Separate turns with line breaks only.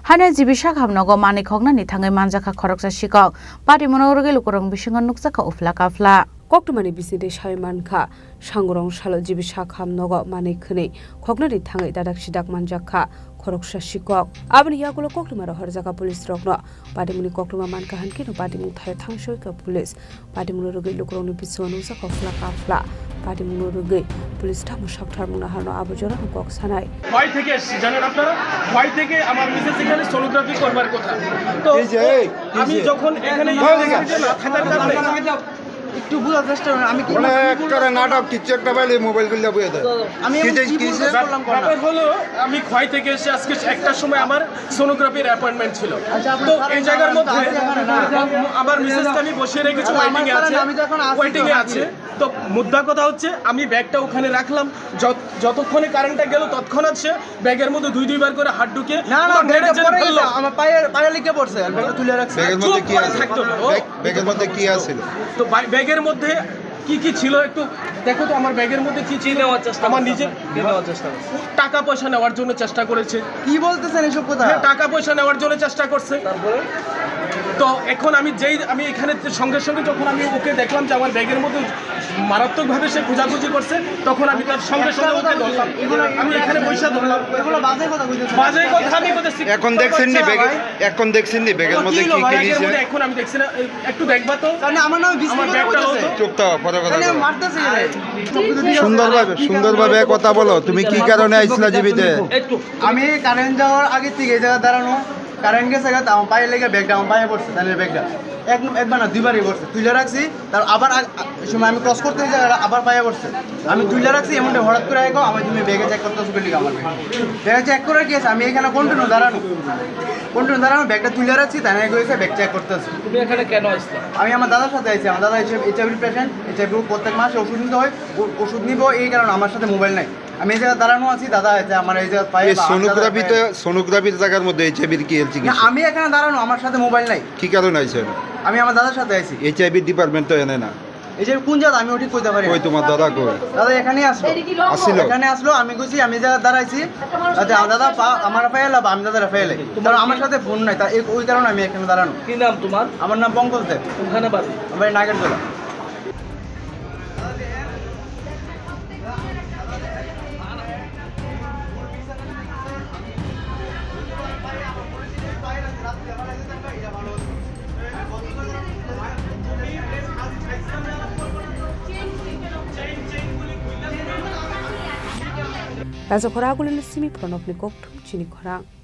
Hana Jibisha Hamnogo Mani Kogna Nitangai Manjaka Koroksa Shikok, Pati Monorgi Lukurong Bishinga Nuksaka Ufla Kafla.
Koktumani biside Shaimanka, Shangorong Shalo Jibisha Hamnogo Mani Kuni, Kognari Tangai Dadak Shidak Manjaka, Koroksha Shikok, Abni Yagulo Koktumara Horzaka Police Rogno, Padimuni Koktuma Manka Hankino, Padimu Thai Tangshoika Police, Padimurugi Lukurong Biswanusa Kofla Kafla. Party Murugi, Police Tamushak Tarmunahano Abujora, Kok Sanai.
Why take a Janet after? Why take a Mrs. Sonography for Marcota? I mean, Jokon,
একটু বুঝার চেষ্টা করুন আমি কি
একটা নাটক কিছু একটা বাইলে মোবাইল গুলো বুঝে দেয়
আমি কি বললাম
ব্যাপার হলো আমি খোয়াই থেকে এসে আজকে একটার সময় আমার সোনোগ্রাফির অ্যাপয়েন্টমেন্ট ছিল তো এই জায়গার মধ্যে আমার মিসেসকে আমি বসিয়ে রেখেছি ওয়েটিং এ আছে তো মুদ্রা কথা হচ্ছে আমি ব্যাগটা ওখানে রাখলাম যতক্ষণে কারেন্টটা গেল ততক্ষণ সে ব্যাগের মধ্যে দুইবার করে হাত ঢুকে
না আমার পায়ে লিখে পড়ছে ব্যাগটা তুলে রাখছে
ব্যাগের মধ্যে কি আছে
তো ব্যাগের মধ্যে কি ছিল একটু দেখো তো আমার ব্যাগের মধ্যে কি ছিল নেওয়ার চেষ্টা আমার নিজের নেওয়ার চেষ্টা টাকা পয়সা নেওয়ার জন্য চেষ্টা করেছে
কি বলতেছেন এসব কথা
টাকা পয়সা নেওয়ার জন্য চেষ্টা করছে তারপরে তো এখন আমি এখানে সঙ্গে সঙ্গে যখন আমি ওকে দেখলাম যে আমার ব্যাগের মধ্যে মারাত্মকভাবে সে খোঁজাখুঁজি করছে তখন আমি তার সঙ্গে সঙ্গে ওকে ধরলাম আমি এখানে পয়সা ধরলাম
এগুলো বাজে কথা কইতেছেন
বাজে কথা আমি বলতেছি
এখন দেখছেন নি ব্যাগের মধ্যে কি কি নিছে
এখন আমি দেখছি না একটু দেখবা তো
কারণ আমার নাম বিস্তারিত বলতেছে
চুপ থাও পরে কথা বলো
মারতেছে
সুন্দরভাবে কথা বলো তুমি কি কারণে আইছিলা জীবিতে
আমি কারেন্ট যাওয়ার আগে থেকে এই জায়গা দাঁড়ানো কারেন্ট গেছে আমার পায়ে লেগে ব্যাগটা আমার পায়ে পড়ছে তাহলে ব্যাগটা একবার না দুইবারই পড়ছে তুলে রাখছি তার আবার সময় আমি ক্রস করতে জায়গাটা আবার পায়ে পড়ছে আমি তুলে রাখছি এমনটা হঠাৎ করে আগে আমি তুমি ব্যাগে চেক করতেছো বলি আমার ব্যাগে চেক করে গিয়েছে আমি এখানে কন্টিনিউ দাঁড়ানো ব্যাগটা তুলে রাখছি তাই গিয়েছে ব্যাগ চেক করতেছি
তুমি এখানে কেন আসলে
আমি আমার দাদার সাথে আইছি আমার দাদা এইচআইভি পেশেন্ট এইচআইভি প্রত্যেক মাসে ওষুধ নিতে হয় ওষুধ নিব এই কারণে আমার সাথে মোবাইল নাই আমি এই জায়গায় দাঁড়ানো আছি দাদা আছে আমার এই জায়গা পায়ে
সোনোগ্রাফির জায়গার মধ্যে এইচআইভির কি হেলথ চিকিৎসা
আমি এখানে দাঁড়ানো আমার সাথে মোবাইল নাই
কি কারণে আইছেন
আমি আমার দাদার সাথে আইছি
এইচআইভি ডিপার্টমেন্ট তো এনে না
এই যে কোন জায়গা আমি ওটি কইতে পারি
কই তোমার দাদা কই
দাদা এখানেই আসলো এখানে আসলো আমি কইছি আমি জায়গা দাঁড়াইছি আচ্ছা আমার দাদা আমার পায়ে লাভ আমি দাদার পায়ে লাগে কারণ আমার সাথে ফোন নাই তাই ওই কারণে আমি এখানে দাঁড়ানো
কি নাম তোমার
আমার নাম পঙ্কজ দেব
ওখানে বাড়ি
আমার নাগেরজোলা
Raja Khora Gulil Simi Pronopni Koktum Chini Khora.